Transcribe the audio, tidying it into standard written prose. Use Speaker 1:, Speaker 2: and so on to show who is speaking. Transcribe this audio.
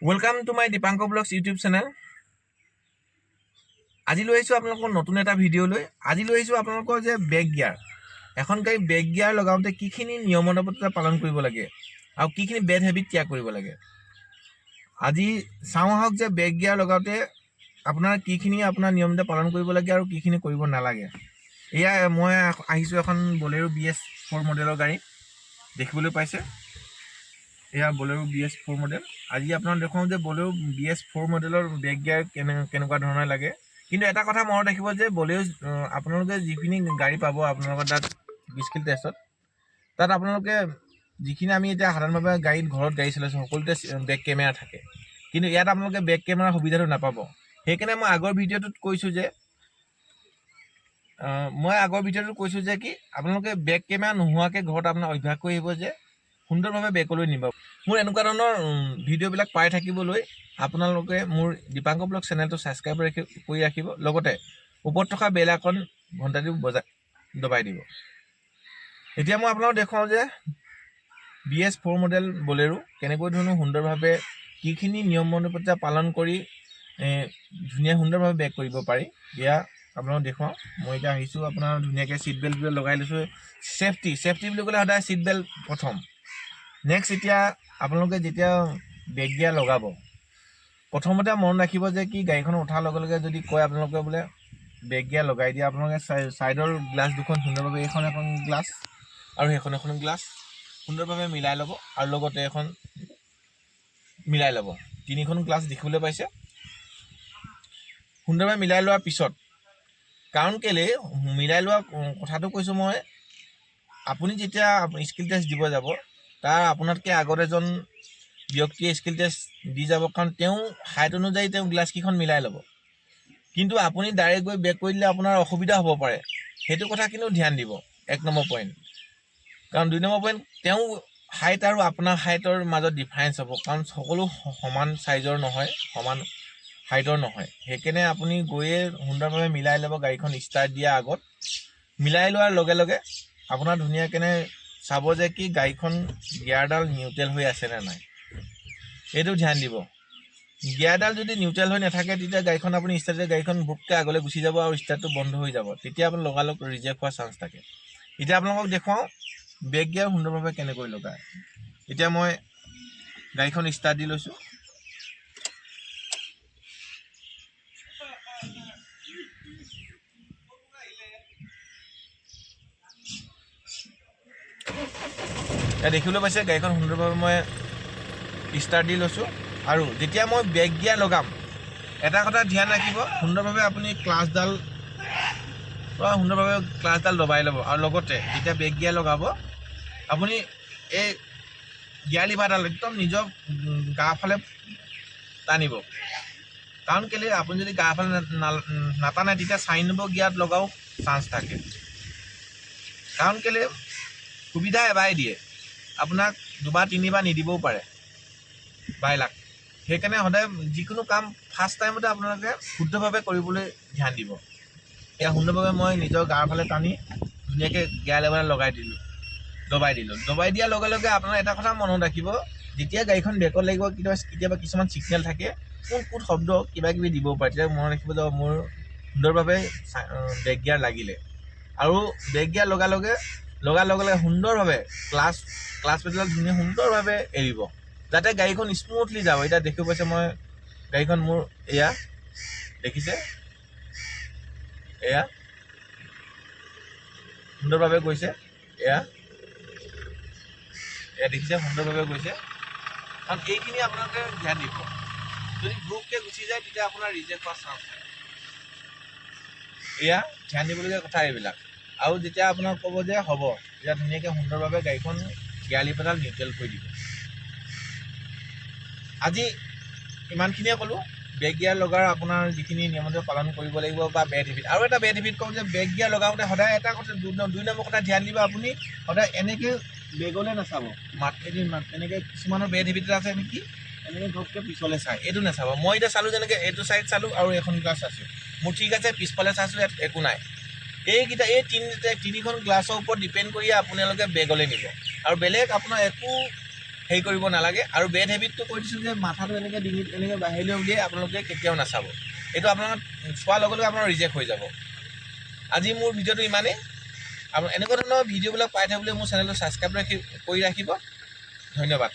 Speaker 1: Welcome to my Dipankar blogs YouTube channel. আজি লৈ আহিছোঁ আপোনালোকৰ নতুন এটা ভিডিঅ' লৈ। আজি লৈ আহিছোঁ আপোনালোকৰ যে বেক গিয়াৰ, এখন গাড়ী বেক গিয়াৰ লগাওঁতে কিখিনি নিয়মানুৱৰ্তিতা পালন কৰিব লাগে আৰু কিখিনি বেড হেবিট ত্যাগ কৰিব লাগে। আজি চাওঁ আহক যে বেক গিয়াৰ লগাওঁতে আপোনাৰ কিখিনি আপোনাৰ নিয়মিত পালন কৰিব লাগে আৰু কিখিনি কৰিব নালাগে। এয়া মই আহিছোঁ এখন বলেৰো BS4 মডেলৰ গাড়ী, দেখিবলৈ পাইছে। এয়া বলেৰো BS4 মডেল। আজি আপোনাক দেখুৱাওঁ যে বলেৰো BS4 মডেলৰ বেক গিয়াৰ কেনেকুৱা ধৰণৰ লাগে। কিন্তু এটা কথা মনত ৰাখিব যে বলেৰো আপোনালোকে যিখিনি গাড়ী পাব আপোনালোকৰ তাত স্কিল টেষ্টত, তাত আপোনালোকে যিখিনি আমি এতিয়া সাধাৰণভাৱে ঘৰত গাড়ী চলাইছোঁ সকলোতে বেক কেমেৰা থাকে, কিন্তু ইয়াত আপোনালোকে বেক কেমেৰাৰ সুবিধাটো নাপাব। সেইকাৰণে মই আগৰ ভিডিঅ'টোত কৈছোঁ যে কি আপোনালোকে বেক কেমেৰা নোহোৱাকৈ ঘৰত আপোনাৰ অভ্যাস কৰি আহিব যে সুন্দৰভাৱে বেকলৈ নিব। মোৰ এনেকুৱা ধৰণৰ ভিডিঅ'বিলাক পাই থাকিবলৈ আপোনালোকে মোৰ দীপাংকৰ ব্লগ চেনেলটো ছাবস্ক্ৰাইব কৰি ৰাখিব, লগতে ওপৰত থকা বেল আইকন ঘণ্টাটো দবাই দিব। এতিয়া মই আপোনালোকক দেখুৱাওঁ যে BS4 মডেল বলেৰো কেনেকৈ ধৰণৰ সুন্দৰভাৱে কিখিনি নিয়মানুৱৰ্তিতা পালন কৰি সুন্দৰভাৱে বেক কৰিব পাৰি। এয়া আপোনালোকক দেখুৱাওঁ। মই এতিয়া আহিছোঁ, আপোনাৰ ধুনীয়াকৈ ছিট বেল্ট লগাই লৈছোঁ। ছেফটি বুলি ক'লে সদায় ছিট বেল্ট প্ৰথম। নেক্সট, এতিয়া আপোনালোকে যেতিয়া বেক গিয়াৰ লগাব, প্ৰথমতে মনত ৰাখিব যে কি গাড়ীখন উঠাৰ লগে লগে যদি কয় আপোনালোকে বোলে বেক গিয়াৰ লগাই দিয়ে, আপোনালোকে ছাইডৰ গ্লাছ দুখন সুন্দৰভাৱে এখন গ্লাছ আৰু এখন গ্লাছ সুন্দৰভাৱে মিলাই ল'ব, আৰু লগতে এখন মিলাই ল'ব। তিনিখন গ্লাছ দেখিবলৈ পাইছে। সুন্দৰভাৱে মিলাই লোৱাৰ পিছত, কাৰণ কেলৈ মিলাই লোৱা কথাটো কৈছোঁ মই, আপুনি যেতিয়া স্কিল টেষ্ট দিব যাব, তাৰ আপোনাতকৈ আগত এজন ব্যক্তিয়ে স্কিল টেষ্ট দি যাব, কাৰণ তেওঁ হাইট অনুযায়ী তেওঁ গ্লাছকেইখন মিলাই ল'ব। কিন্তু আপুনি ডাইৰেক্ট গৈ বেক কৰি দিলে আপোনাৰ অসুবিধা হ'ব পাৰে, সেইটো কথা কিন্তু ধ্যান দিব। 1 নম্বৰ পইণ্ট। কাৰণ 2 নম্বৰ পইণ্ট, তেওঁ হাইট আৰু আপোনাৰ হাইটৰ মাজত ডিফাৰেঞ্চ হ'ব, কাৰণ সকলো সমান চাইজৰ নহয়, সমান হাইটৰ নহয়। সেইকাৰণে আপুনি গৈয়ে সুন্দৰভাৱে মিলাই ল'ব। গাড়ীখন ষ্টাৰ্ট দিয়াৰ আগত মিলাই লোৱাৰ লগে লগে আপোনাৰ ধুনীয়াকৈ চাব যে কি গাড়ীখন গিয়াৰডাল নিউট্ৰেল হৈ আছেনে নাই, এইটো ধ্যান দিব। গিয়াৰডাল যদি নিউট্ৰেল হৈ নাথাকে, তেতিয়া গাড়ীখন আপুনি গাড়ীখন বুককৈ আগলৈ গুচি যাব আৰু ষ্টাৰ্টটো বন্ধ হৈ যাব। তেতিয়া আপুনি লগালগ ৰিজেক্ট হোৱাৰ চান্স থাকে। এতিয়া আপোনালোকক দেখুৱাওঁ বেক গিয়াৰ সুন্দৰভাৱে কেনেকৈ লগায়। এতিয়া মই গাড়ীখন ষ্টাৰ্ট দি লৈছোঁ। দেখিবলৈ পাইছে গাড়ীখন সুন্দৰভাৱে মই ষ্টাৰ্ট দি লৈছোঁ। আৰু যেতিয়া মই বেক গিয়াৰ লগাম, এটা কথা ধ্যান ৰাখিব, সুন্দৰভাৱে আপুনি ক্লাছডাল দবাই ল'ব। আৰু লগতে যেতিয়া বেক গিয়াৰ লগাব, আপুনি এই গিয়াৰ লিভাৰডাল একদম নিজৰ গা ফালে টানিব। কাৰণ কেলৈ আপুনি যদি গা ফালে নাটানে, তেতিয়া 4 নম্বৰ গিয়াৰত লগাও চান্স থাকে। কাৰণ কেলৈ সুবিধা এবাৰে দিয়ে, আপোনাক 2বাৰ 3বাৰ নিদিবও পাৰে বাইলাক। সেইকাৰণে সদায় যিকোনো কাম ফাৰ্ষ্ট টাইমতে আপোনালোকে শুদ্ধভাৱে কৰিবলৈ ধ্যান দিব। এয়া সুন্দৰভাৱে মই নিজৰ গাৰ ফালে টানি ধুনীয়াকৈ গিয়াৰ লেভাৰ দবাই দিলোঁ। দবাই দিয়াৰ লগে লগে আপোনাৰ এটা কথা মনত ৰাখিব, যেতিয়া গাড়ীখন ব্ৰেকত লাগিব, কেতিয়াবা কিছুমান ছিগনেল থাকে, কোন শব্দ কিবাকিবি দিবও পাৰে, তেতিয়া মনত ৰাখিব যে মোৰ সুন্দৰভাৱে বেক গিয়াৰ লাগিলে। আৰু বেক গিয়াৰ লগাৰ লগে লগে সুন্দৰভাৱে ক্লাছ পেডেল ধুনীয়া সুন্দৰভাৱে এৰিব, যাতে গাড়ীখন স্মুথলি যাব। এতিয়া দেখিব পাইছে মই গাড়ীখন মোৰ এয়া দেখিছে, এয়া সুন্দৰভাৱে গৈছে। এয়া দেখিছে সুন্দৰভাৱে গৈছে। কাৰণ এইখিনি আপোনালোকে ধ্যান দিব। যদি গ্ৰুপকৈ গুচি যায়, তেতিয়া আপোনাৰ ৰিজেক্ট হোৱাৰ চান্স থাকে। এয়া ধ্যান দিবলগীয়া কথা এইবিলাক। আৰু যেতিয়া আপোনাক ক'ব যে হ'ব, তেতিয়া ধুনীয়াকৈ সুন্দৰভাৱে গাড়ীখন গিয়াৰ লিভাৰডাল নিউট্ৰেল কৰি দিব। আজি ইমানখিনিয়ে ক'লোঁ বেক গিয়াৰ লগাৰ আপোনাৰ যিখিনি নিয়মতে পালন কৰিব লাগিব বা বেড হেবিট। আৰু এটা বেড হেবিট কওঁ যে বেক গিয়াৰ লগাওঁতে সদায় এটা কথা 2 নম্বৰ কথা ধ্যান দিব, আপুনি সদায় এনেকৈ বেগলৈ নাচাব, এনেকৈ কিছুমানৰ বেড হেবিট আছে নেকি, এনেকৈ ঘপকৈ পিছলৈ চায়, এইটো নাচাব। মই এতিয়া চালোঁ যেনেকৈ এইটো ছাইড চালোঁ আৰু এখন গ্লাছ চাইছোঁ, মোৰ ঠিক আছে, পিছফালে চাইছোঁ, ইয়াত একো নাই। এই 3খন গ্লাছৰ ওপৰত ডিপেণ্ড কৰিয়ে আপোনালোকে বেগলৈ নিব, আৰু বেলেগ আপোনাৰ একো হেৰি কৰিব নালাগে। আৰু বেড হেবিটটো কৈ দিছোঁ যে মাথাটো এনেকৈ ডিঙিত এনেকৈ বাহিৰলৈ উলিয়াই আপোনালোকে কেতিয়াও নাচাব। এইটো আপোনাক চোৱাৰ লগে লগে আপোনাৰ ৰিজেক্ট হৈ যাব। আজি মোৰ ভিডিঅ'টো ইমানেই। এনেকুৱা ধৰণৰ ভিডিঅ'বিলাক পাই থাকিবলৈ মোৰ চেনেলটো ছাবস্ক্ৰাইব কৰি ৰাখিব। ধন্যবাদ।